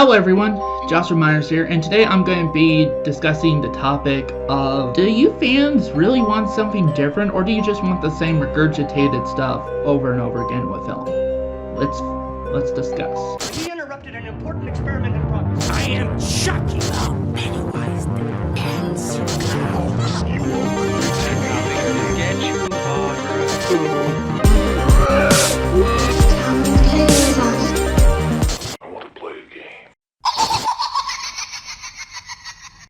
Hello everyone, Joshua Myers here, and today I'm going to be discussing the topic of, do you fans really want something different, or do you just want the same regurgitated stuff over and over again with film? Let's discuss. We interrupted an important experiment in progress. I am Chucky. Pennywise the ants.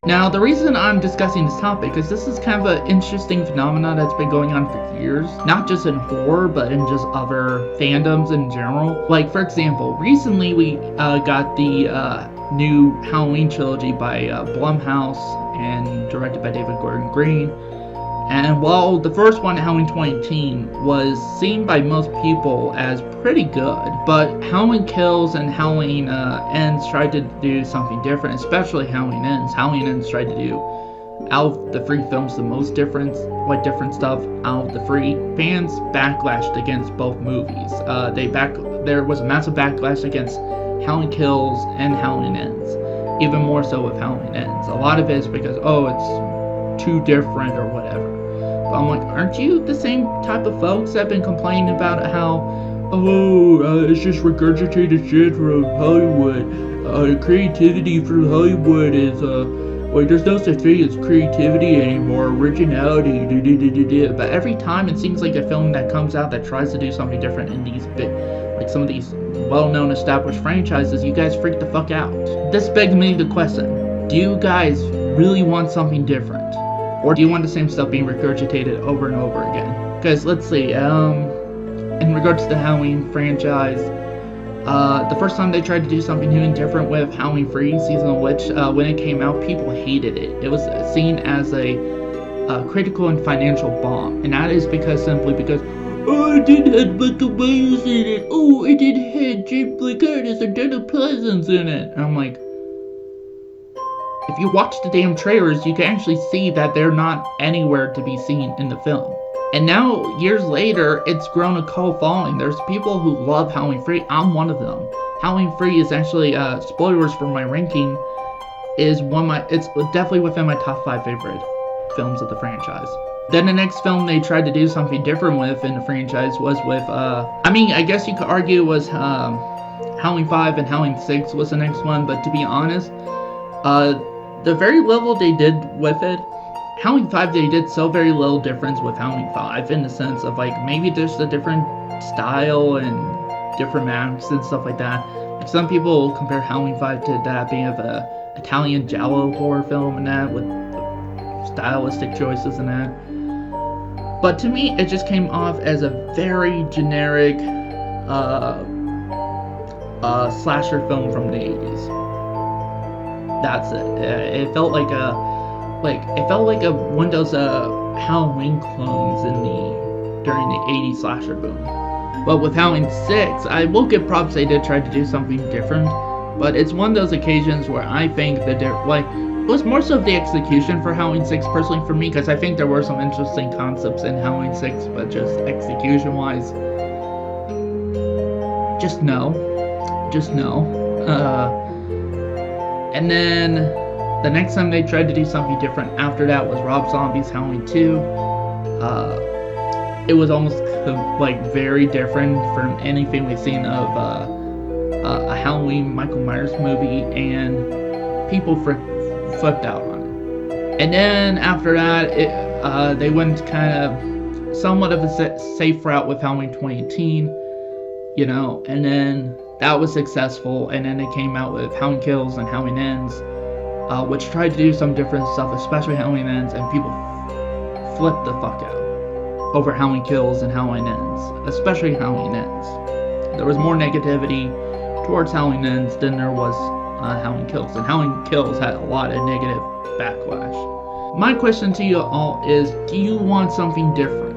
Now, the reason I'm discussing this topic is this is kind of an interesting phenomenon that's been going on for years. Not just in horror, but in just other fandoms in general. Like, for example, recently we got the new Halloween trilogy by Blumhouse and directed by David Gordon Green. And while the first one, Halloween 2018, was seen by most people as pretty good, but Halloween Kills and Halloween Ends tried to do something different, especially Halloween Ends. Halloween Ends tried to do, out of the three films, the most different stuff out of the three. Fans backlashed against both movies. There was a massive backlash against Halloween Kills and Halloween Ends, even more so with Halloween Ends. A lot of it is because, it's too different or whatever. But I'm like, aren't you the same type of folks that have been complaining about how, it's just regurgitated shit from Hollywood. Creativity from Hollywood is, there's no such thing as creativity anymore, originality, But every time it seems like a film that comes out that tries to do something different in these some of these well-known established franchises, you guys freak the fuck out. This begs me the question, do you guys really want something different? Or do you want the same stuff being regurgitated over and over again? Because let's see, in regards to the Halloween franchise, the first time they tried to do something new and different with Halloween Free, Season of Witch, when it came out, people hated it. It was seen as a critical and financial bomb, and that is simply because, it did have Michael Myers in it, it did have James Lee Curtis and Dana Pleasance in it. And I'm like, if you watch the damn trailers, you can actually see that they're not anywhere to be seen in the film. And now, years later, it's grown a cult following. There's people who love Halloween Free. I'm one of them. Halloween Free is actually, spoilers for my ranking, it's definitely within my top 5 favorite films of the franchise. Then the next film they tried to do something different with in the franchise was with, I guess you could argue it was, Halloween 5 and Halloween 6 was the next one, but to be honest, the very little they did with it, Halloween 5, they did so very little difference with Halloween 5 in the sense of, maybe there's a different style and different masks and stuff like that. Like, some people compare Halloween 5 to that being of a Italian giallo horror film and that, with stylistic choices and that. But to me, it just came off as a very generic, slasher film from the 80s. That's it. It felt like one of those Halloween clones during the 80s slasher boom. But with Halloween 6, I will give props, they did try to do something different, but it's one of those occasions where I think that it was more so the execution for Halloween 6 personally for me, because I think there were some interesting concepts in Halloween 6, but just execution wise, just no. And then the next time they tried to do something different after that was Rob Zombie's Halloween 2. It was almost very different from anything we've seen of a Halloween Michael Myers movie, and people flipped out on it. And then after that, they went kind of somewhat of a safe route with Halloween 2018, and then that was successful, and then they came out with Halloween Kills and Halloween Ends, which tried to do some different stuff, especially Halloween Ends, and people flipped the fuck out over Halloween Kills and Halloween Ends, especially Halloween Ends. There was more negativity towards Halloween Ends than there was Halloween Kills, and Halloween Kills had a lot of negative backlash. My question to you all is, do you want something different?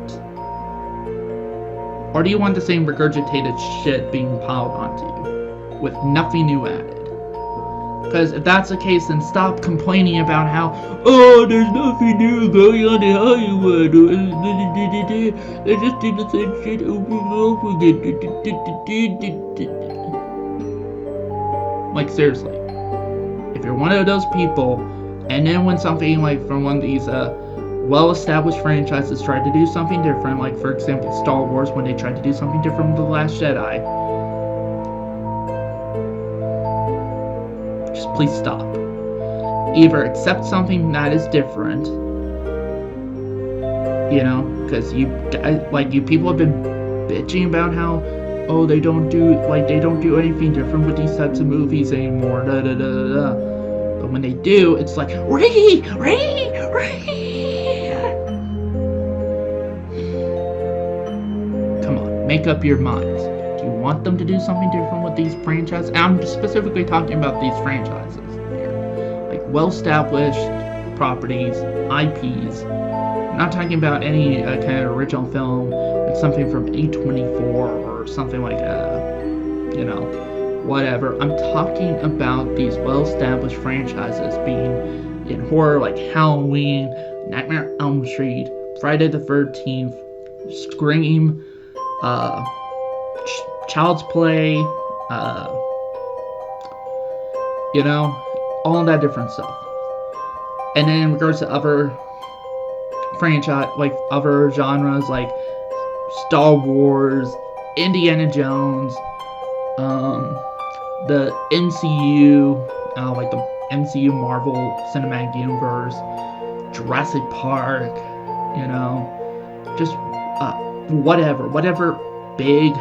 Or do you want the same regurgitated shit being piled onto you, with nothing new added? Because if that's the case, then stop complaining about how, there's nothing new going on in Hollywood. They just did the same shit over and over again. Like, seriously. if you're one of those people, and then when something like from one of these well-established franchises tried to do something different, like for example Star Wars, when they tried to do something different with The Last Jedi, just please stop. Either accept something that is different, you know, because you people have been bitching about how, oh, they don't do anything different with these types of movies anymore, da da da da da. But when they do, it's like, Ree. Come on, make up your minds. Do you want them to do something different with these franchises? And I'm specifically talking about these franchises here, like well-established properties, IPs. I'm not talking about any kind of original film, like something from A24 or something like you know, whatever. I'm talking about these well-established franchises being in horror, like Halloween, Nightmare on Elm Street, Friday the 13th, Scream, Child's Play, you know, all of that different stuff. And then in regards to other franchise, like other genres, like Star Wars, Indiana Jones, the MCU, like the MCU Marvel Cinematic Universe, Jurassic Park, you know, just whatever big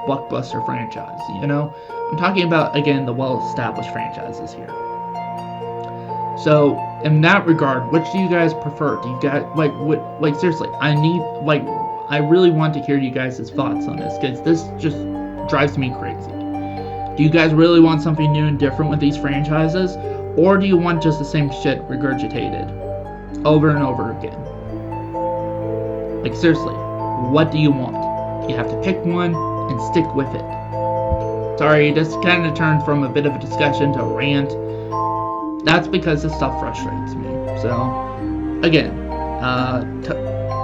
blockbuster franchise, you know. I'm talking about, again, the well-established franchises here. So in that regard, which do you guys prefer? Do you guys like seriously? I really want to hear you guys' thoughts on this, because this just drives me crazy. Do you guys really want something new and different with these franchises, or do you want just the same shit regurgitated over and over again? Like seriously, what do you want? You have to pick one and stick with it. Sorry, this kind of turned from a bit of a discussion to a rant. That's because this stuff frustrates me. So, again,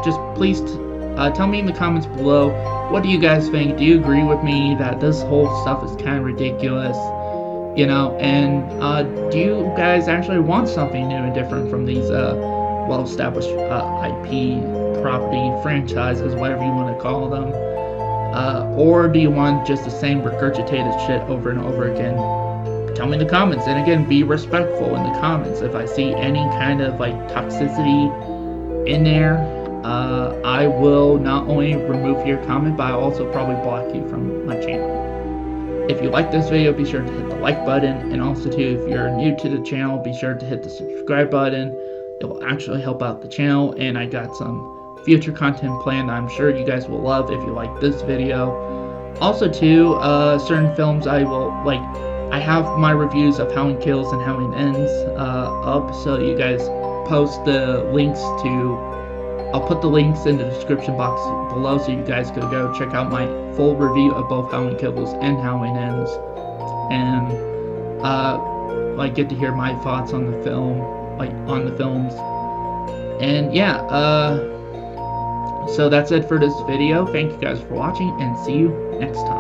just please tell me in the comments below, what do you guys think? Do you agree with me that this whole stuff is kind of ridiculous? You know, and do you guys actually want something new and different from these well-established IP, property, franchises, whatever you want to call them? Or do you want just the same regurgitated shit over and over again? Tell me in the comments, and again, be respectful in the comments. If I see any kind of like toxicity in there, I will not only remove your comment, but I'll also probably block you from my channel. If you like this video, be sure to hit the like button, and also too, if you're new to the channel, be sure to hit the subscribe button. It will actually help out the channel, and I got some future content planned that I'm sure you guys will love if you like this video. Also too, certain films I will like. I have my reviews of Halloween Kills and Halloween Ends up, so you guys post the links to. I'll put the links in the description box below, so you guys could go check out my full review of both Halloween Kills and Halloween Ends, and like get to hear my thoughts on the film, like on the films. And yeah, so that's it for this video. Thank you guys for watching, and see you next time.